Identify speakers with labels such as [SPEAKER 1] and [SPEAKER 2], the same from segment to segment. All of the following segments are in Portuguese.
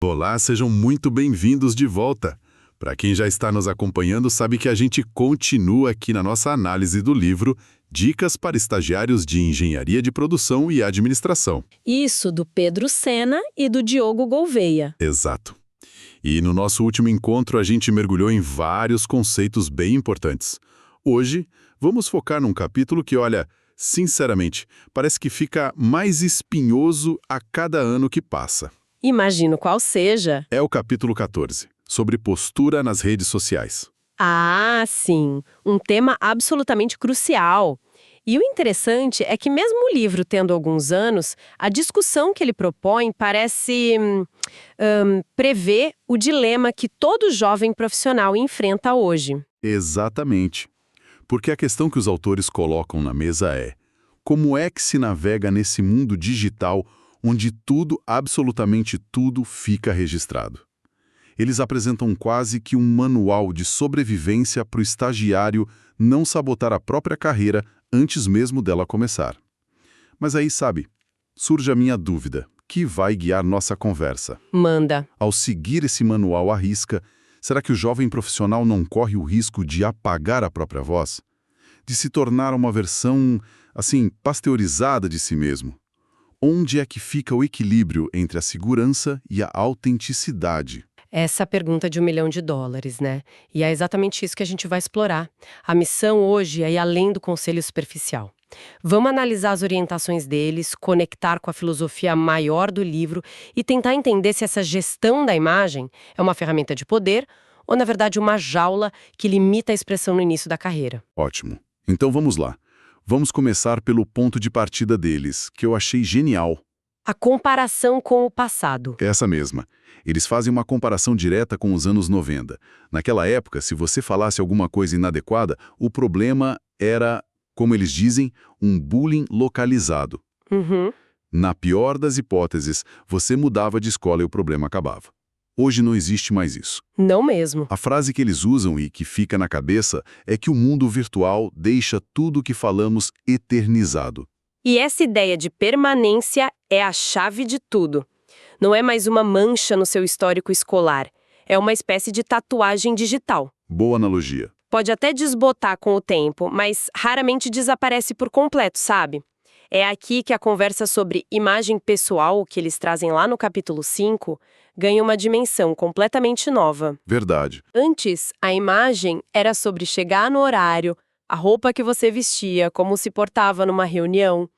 [SPEAKER 1] Olá, sejam muito bem-vindos de volta. Para quem já está nos acompanhando, sabe que a gente continua aqui na nossa análise do livro Dicas para Estagiários de Engenharia de Produção e Administração.
[SPEAKER 2] Isso, do Pedro Sena e do Diogo Gouveia.
[SPEAKER 1] Exato. E no nosso último encontro, a gente mergulhou em vários conceitos bem importantes. Hoje, vamos focar num capítulo que, olha, sinceramente, parece que fica mais espinhoso a cada ano que passa.
[SPEAKER 2] Imagino qual seja.
[SPEAKER 1] É o capítulo 14, sobre postura nas redes sociais.
[SPEAKER 2] Ah, sim, um tema absolutamente crucial. E o interessante é que mesmo o livro tendo alguns anos, a discussão que ele propõe parece prever o dilema que todo jovem profissional enfrenta hoje.
[SPEAKER 1] Exatamente. Porque a questão que os autores colocam na mesa é: como é que se navega nesse mundo digital onde tudo, absolutamente tudo, fica registrado? Eles apresentam quase que um manual de sobrevivência para o estagiário não sabotar a própria carreira antes mesmo dela começar. Mas aí, sabe, surge a minha dúvida, que vai guiar nossa conversa.
[SPEAKER 2] Manda.
[SPEAKER 1] Ao seguir esse manual à risca, será que o jovem profissional não corre o risco de apagar a própria voz? De se tornar uma versão, assim, pasteurizada de si mesmo? Onde é que fica o equilíbrio entre a segurança e a autenticidade?
[SPEAKER 2] Essa pergunta de $1 milhão, né? E é exatamente isso que a gente vai explorar. A missão hoje é ir além do conselho superficial. Vamos analisar as orientações deles, conectar com a filosofia maior do livro e tentar entender se essa gestão da imagem é uma ferramenta de poder ou, na verdade, uma jaula que limita a expressão no início da carreira.
[SPEAKER 1] Ótimo. Então vamos lá. Vamos começar pelo ponto de partida deles, que eu achei genial.
[SPEAKER 2] A comparação com o passado.
[SPEAKER 1] Essa mesma. Eles fazem uma comparação direta com os anos 90. Naquela época, se você falasse alguma coisa inadequada, o problema era, como eles dizem, um bullying localizado.
[SPEAKER 2] Uhum.
[SPEAKER 1] Na pior das hipóteses, você mudava de escola e o problema acabava. Hoje não existe mais isso.
[SPEAKER 2] Não mesmo.
[SPEAKER 1] A frase que eles usam e que fica na cabeça é que o mundo virtual deixa tudo o que falamos eternizado.
[SPEAKER 2] E essa ideia de permanência é a chave de tudo. Não é mais uma mancha no seu histórico escolar. É uma espécie de tatuagem digital.
[SPEAKER 1] Boa analogia.
[SPEAKER 2] Pode até desbotar com o tempo, mas raramente desaparece por completo, sabe? É aqui que a conversa sobre imagem pessoal, que eles trazem lá no capítulo 5, ganha uma dimensão completamente nova.
[SPEAKER 1] Verdade.
[SPEAKER 2] Antes, a imagem era sobre chegar no horário, a roupa que você vestia, como se portava numa reunião.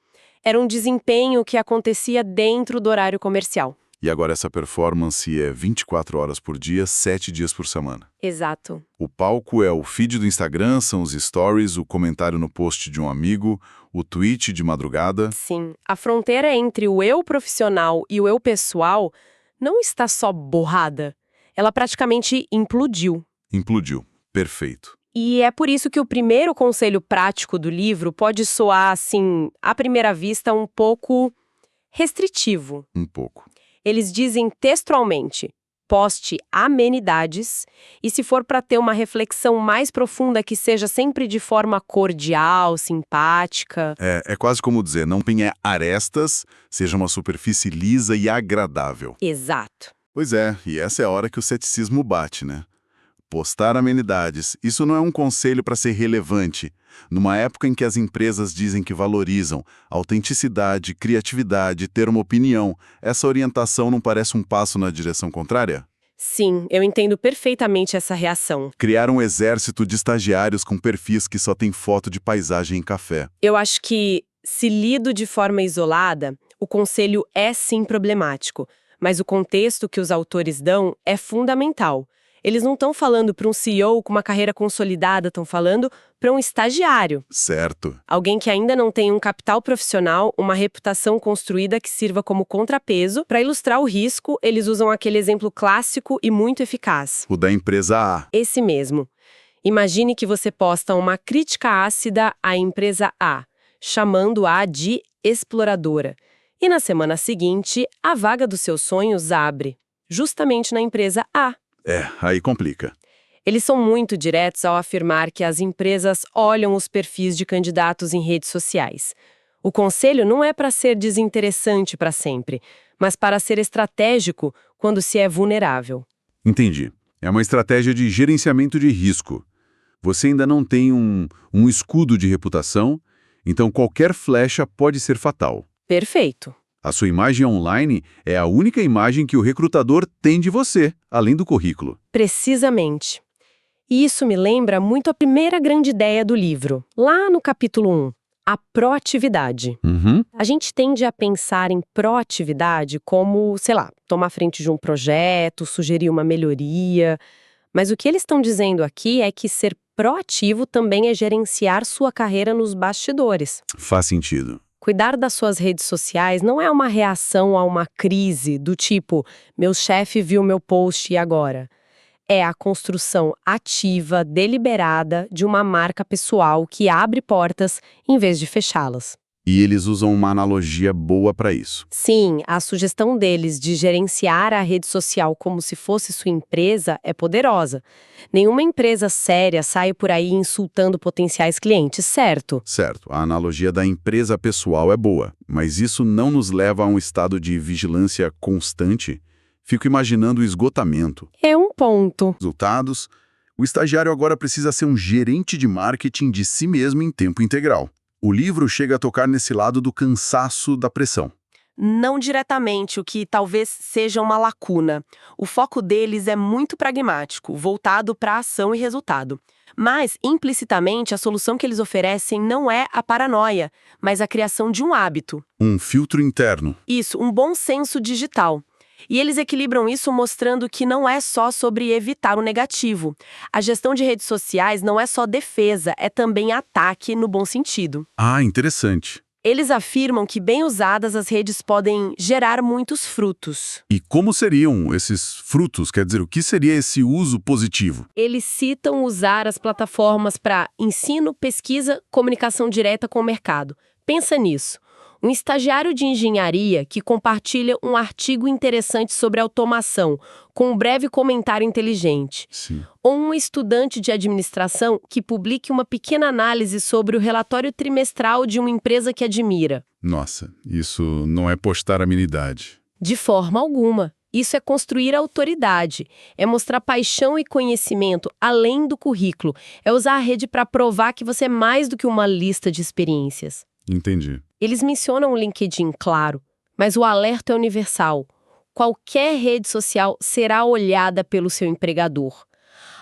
[SPEAKER 2] Era um desempenho que acontecia dentro do horário comercial.
[SPEAKER 1] E agora essa performance é 24 horas por dia, 7 dias por semana.
[SPEAKER 2] Exato.
[SPEAKER 1] O palco é o feed do Instagram, são os stories, o comentário no post de um amigo, o tweet de madrugada.
[SPEAKER 2] Sim, a fronteira entre o eu profissional e o eu pessoal não está só borrada. Ela praticamente implodiu.
[SPEAKER 1] Implodiu. Perfeito.
[SPEAKER 2] E é por isso que o primeiro conselho prático do livro pode soar, assim, à primeira vista, um pouco restritivo.
[SPEAKER 1] Um pouco.
[SPEAKER 2] Eles dizem textualmente: poste amenidades, e se for para ter uma reflexão mais profunda que seja sempre de forma cordial, simpática.
[SPEAKER 1] É quase como dizer, não tenha arestas, seja uma superfície lisa e agradável.
[SPEAKER 2] Exato.
[SPEAKER 1] Pois é, e essa é a hora que o ceticismo bate, né? Postar amenidades, isso não é um conselho para ser relevante. Numa época em que as empresas dizem que valorizam autenticidade, criatividade, ter uma opinião, essa orientação não parece um passo na direção contrária?
[SPEAKER 2] Sim, eu entendo perfeitamente essa reação.
[SPEAKER 1] Criar um exército de estagiários com perfis que só tem foto de paisagem em café.
[SPEAKER 2] Eu acho que, se lido de forma isolada, o conselho é sim problemático, mas o contexto que os autores dão é fundamental. Eles não estão falando para um CEO com uma carreira consolidada, estão falando para um estagiário.
[SPEAKER 1] Certo.
[SPEAKER 2] Alguém que ainda não tem um capital profissional, uma reputação construída que sirva como contrapeso. Para ilustrar o risco, eles usam aquele exemplo clássico e muito eficaz.
[SPEAKER 1] O da empresa A.
[SPEAKER 2] Esse mesmo. Imagine que você posta uma crítica ácida à empresa A, chamando-a de exploradora. E na semana seguinte, a vaga dos seus sonhos abre, justamente na empresa A.
[SPEAKER 1] Aí complica.
[SPEAKER 2] Eles são muito diretos ao afirmar que as empresas olham os perfis de candidatos em redes sociais. O conselho não é para ser desinteressante para sempre, mas para ser estratégico quando se é vulnerável.
[SPEAKER 1] Entendi. É uma estratégia de gerenciamento de risco. Você ainda não tem um escudo de reputação, então qualquer flecha pode ser fatal.
[SPEAKER 2] Perfeito.
[SPEAKER 1] A sua imagem online é a única imagem que o recrutador tem de você, além do currículo.
[SPEAKER 2] Precisamente. E isso me lembra muito a primeira grande ideia do livro, lá no capítulo 1, a proatividade.
[SPEAKER 1] Uhum.
[SPEAKER 2] A gente tende a pensar em proatividade como, sei lá, tomar frente de um projeto, sugerir uma melhoria. Mas o que eles estão dizendo aqui é que ser proativo também é gerenciar sua carreira nos bastidores.
[SPEAKER 1] Faz sentido.
[SPEAKER 2] Cuidar das suas redes sociais não é uma reação a uma crise do tipo, meu chefe viu meu post e agora? É a construção ativa, deliberada de uma marca pessoal que abre portas em vez de fechá-las.
[SPEAKER 1] E eles usam uma analogia boa para isso.
[SPEAKER 2] Sim, a sugestão deles de gerenciar a rede social como se fosse sua empresa é poderosa. Nenhuma empresa séria sai por aí insultando potenciais clientes, certo?
[SPEAKER 1] Certo, a analogia da empresa pessoal é boa, mas isso não nos leva a um estado de vigilância constante. Fico imaginando o esgotamento.
[SPEAKER 2] É um ponto.
[SPEAKER 1] Resultados, o estagiário agora precisa ser um gerente de marketing de si mesmo em tempo integral. O livro chega a tocar nesse lado do cansaço da pressão.
[SPEAKER 2] Não diretamente, o que talvez seja uma lacuna. O foco deles é muito pragmático, voltado para ação e resultado. Mas, implicitamente, a solução que eles oferecem não é a paranoia, mas a criação de um hábito.
[SPEAKER 1] Um filtro interno.
[SPEAKER 2] Isso, um bom senso digital. E eles equilibram isso mostrando que não é só sobre evitar o negativo. A gestão de redes sociais não é só defesa, é também ataque no bom sentido.
[SPEAKER 1] Ah, interessante.
[SPEAKER 2] Eles afirmam que, bem usadas, as redes podem gerar muitos frutos.
[SPEAKER 1] E como seriam esses frutos? Quer dizer, o que seria esse uso positivo?
[SPEAKER 2] Eles citam usar as plataformas para ensino, pesquisa, comunicação direta com o mercado. Pensa nisso. Um estagiário de engenharia que compartilha um artigo interessante sobre automação, com um breve comentário inteligente.
[SPEAKER 1] Sim.
[SPEAKER 2] Ou um estudante de administração que publique uma pequena análise sobre o relatório trimestral de uma empresa que admira.
[SPEAKER 1] Nossa, isso não é postar amenidade.
[SPEAKER 2] De forma alguma. Isso é construir autoridade, é mostrar paixão e conhecimento além do currículo, é usar a rede para provar que você é mais do que uma lista de experiências.
[SPEAKER 1] Entendi.
[SPEAKER 2] Eles mencionam o LinkedIn, claro, mas o alerta é universal. Qualquer rede social será olhada pelo seu empregador.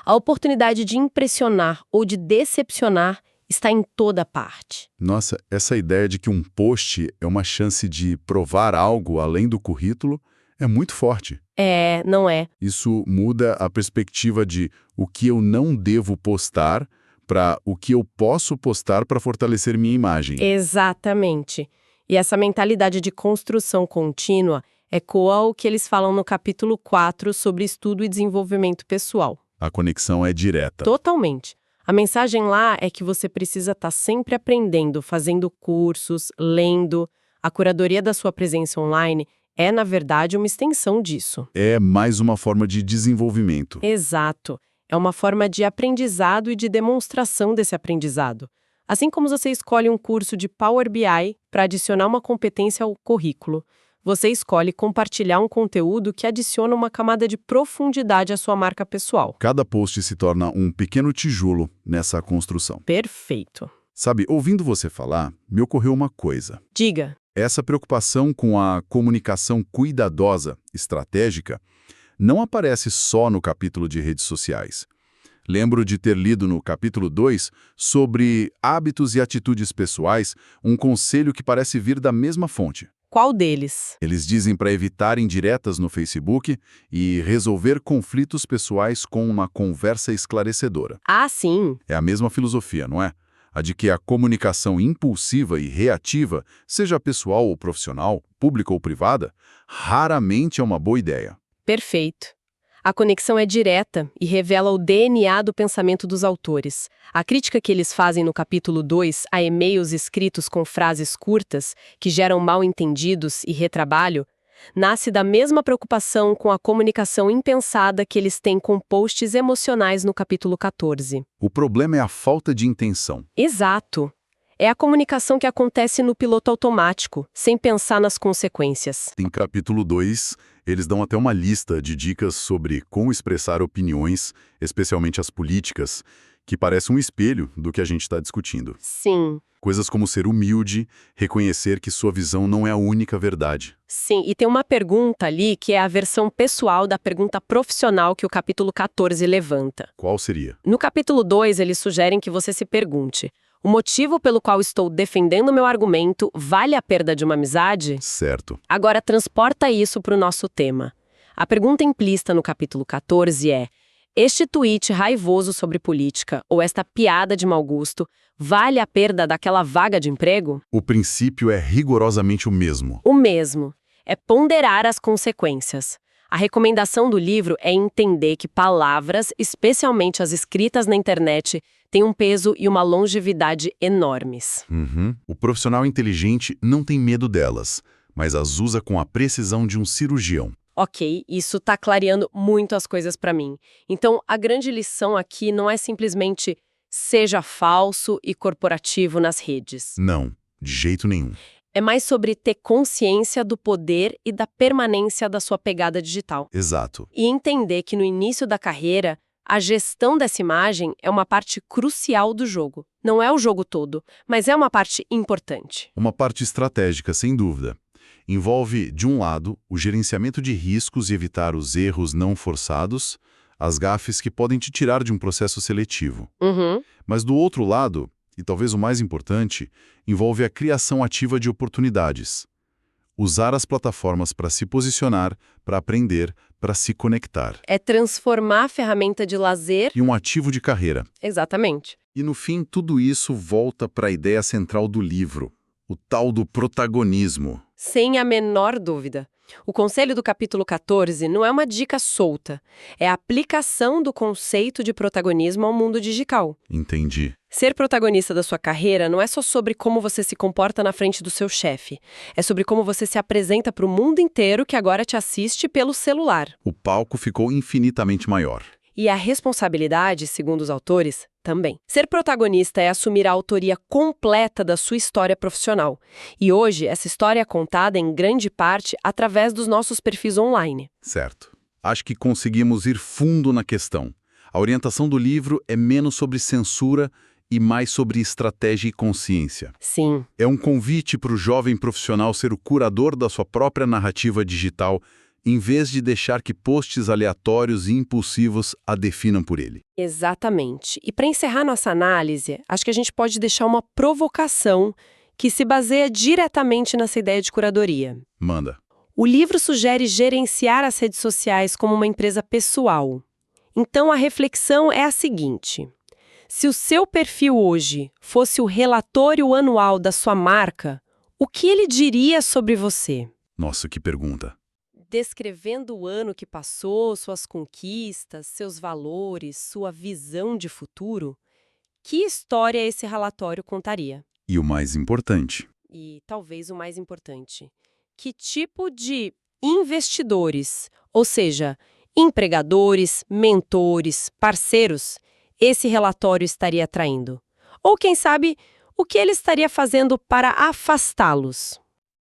[SPEAKER 2] A oportunidade de impressionar ou de decepcionar está em toda parte.
[SPEAKER 1] Nossa, essa ideia de que um post é uma chance de provar algo além do currículo é muito forte.
[SPEAKER 2] É, não é?
[SPEAKER 1] Isso muda a perspectiva de o que eu não devo postar para o que eu posso postar para fortalecer minha imagem.
[SPEAKER 2] Exatamente. E essa mentalidade de construção contínua ecoa o que eles falam no capítulo 4 sobre estudo e desenvolvimento pessoal.
[SPEAKER 1] A conexão é direta.
[SPEAKER 2] Totalmente. A mensagem lá é que você precisa estar sempre aprendendo, fazendo cursos, lendo. A curadoria da sua presença online é, na verdade, uma extensão disso.
[SPEAKER 1] É mais uma forma de desenvolvimento.
[SPEAKER 2] Exato. É uma forma de aprendizado e de demonstração desse aprendizado. Assim como você escolhe um curso de Power BI para adicionar uma competência ao currículo, você escolhe compartilhar um conteúdo que adiciona uma camada de profundidade à sua marca pessoal.
[SPEAKER 1] Cada post se torna um pequeno tijolo nessa construção.
[SPEAKER 2] Perfeito.
[SPEAKER 1] Sabe, ouvindo você falar, me ocorreu uma coisa.
[SPEAKER 2] Diga.
[SPEAKER 1] Essa preocupação com a comunicação cuidadosa, estratégica, não aparece só no capítulo de redes sociais. Lembro de ter lido no capítulo 2 sobre hábitos e atitudes pessoais, um conselho que parece vir da mesma fonte.
[SPEAKER 2] Qual deles?
[SPEAKER 1] Eles dizem para evitar indiretas no Facebook e resolver conflitos pessoais com uma conversa esclarecedora.
[SPEAKER 2] Ah, sim.
[SPEAKER 1] É a mesma filosofia, não é? A de que a comunicação impulsiva e reativa, seja pessoal ou profissional, pública ou privada, raramente é uma boa ideia.
[SPEAKER 2] Perfeito. A conexão é direta e revela o DNA do pensamento dos autores. A crítica que eles fazem no capítulo 2 a e-mails escritos com frases curtas, que geram mal-entendidos e retrabalho, nasce da mesma preocupação com a comunicação impensada que eles têm com posts emocionais no capítulo 14.
[SPEAKER 1] O problema é a falta de intenção.
[SPEAKER 2] Exato. É a comunicação que acontece no piloto automático, sem pensar nas consequências.
[SPEAKER 1] Em capítulo 2, eles dão até uma lista de dicas sobre como expressar opiniões, especialmente as políticas, que parece um espelho do que a gente está discutindo.
[SPEAKER 2] Sim,
[SPEAKER 1] Coisas como ser humilde, reconhecer que sua visão não é a única verdade.
[SPEAKER 2] sim. E tem uma pergunta ali que é a versão pessoal da pergunta profissional que o capítulo 14 levanta.
[SPEAKER 1] Qual seria?
[SPEAKER 2] No capítulo 2, eles sugerem que você se pergunte: o motivo pelo qual estou defendendo meu argumento vale a perda de uma amizade?
[SPEAKER 1] Certo.
[SPEAKER 2] Agora, transporta isso para o nosso tema. A pergunta implícita no capítulo 14 é: este tweet raivoso sobre política ou esta piada de mau gosto vale a perda daquela vaga de emprego?
[SPEAKER 1] O princípio é rigorosamente o mesmo.
[SPEAKER 2] O mesmo. É ponderar as consequências. A recomendação do livro é entender que palavras, especialmente as escritas na internet, têm um peso e uma longevidade enormes.
[SPEAKER 1] O profissional inteligente não tem medo delas, mas as usa com a precisão de um cirurgião.
[SPEAKER 2] Ok, isso tá clareando muito as coisas para mim. Então, a grande lição aqui não é simplesmente seja falso e corporativo nas redes.
[SPEAKER 1] Não, de jeito nenhum.
[SPEAKER 2] É mais sobre ter consciência do poder e da permanência da sua pegada digital.
[SPEAKER 1] Exato.
[SPEAKER 2] E entender que no início da carreira, a gestão dessa imagem é uma parte crucial do jogo. Não é o jogo todo, mas é uma parte importante.
[SPEAKER 1] Uma parte estratégica, sem dúvida. Envolve, de um lado, o gerenciamento de riscos e evitar os erros não forçados, as gafes que podem te tirar de um processo seletivo.
[SPEAKER 2] Uhum.
[SPEAKER 1] Mas do outro lado, e talvez o mais importante, envolve a criação ativa de oportunidades. Usar as plataformas para se posicionar, para aprender, para se conectar.
[SPEAKER 2] É transformar a ferramenta de lazer.
[SPEAKER 1] E um ativo de carreira.
[SPEAKER 2] Exatamente.
[SPEAKER 1] E no fim, tudo isso volta para a ideia central do livro, o tal do protagonismo.
[SPEAKER 2] Sem a menor dúvida. O conselho do capítulo 14 não é uma dica solta. É a aplicação do conceito de protagonismo ao mundo digital.
[SPEAKER 1] Entendi.
[SPEAKER 2] Ser protagonista da sua carreira não é só sobre como você se comporta na frente do seu chefe. É sobre como você se apresenta para o mundo inteiro que agora te assiste pelo celular.
[SPEAKER 1] O palco ficou infinitamente maior.
[SPEAKER 2] E a responsabilidade, segundo os autores, também. Ser protagonista é assumir a autoria completa da sua história profissional. E hoje, essa história é contada em grande parte através dos nossos perfis online.
[SPEAKER 1] Certo. Acho que conseguimos ir fundo na questão. A orientação do livro é menos sobre censura e mais sobre estratégia e consciência.
[SPEAKER 2] Sim.
[SPEAKER 1] É um convite para o jovem profissional ser o curador da sua própria narrativa digital, em vez de deixar que posts aleatórios e impulsivos a definam por ele.
[SPEAKER 2] Exatamente. E para encerrar nossa análise, acho que a gente pode deixar uma provocação que se baseia diretamente nessa ideia de curadoria.
[SPEAKER 1] Manda.
[SPEAKER 2] O livro sugere gerenciar as redes sociais como uma empresa pessoal. Então a reflexão é a seguinte: se o seu perfil hoje fosse o relatório anual da sua marca, o que ele diria sobre você?
[SPEAKER 1] Nossa, que pergunta.
[SPEAKER 2] Descrevendo o ano que passou, suas conquistas, seus valores, sua visão de futuro, que história esse relatório contaria?
[SPEAKER 1] E o mais importante,
[SPEAKER 2] E talvez o mais importante, que tipo de investidores, ou seja, empregadores, mentores, parceiros, esse relatório estaria atraindo? Ou quem sabe, o que ele estaria fazendo para afastá-los?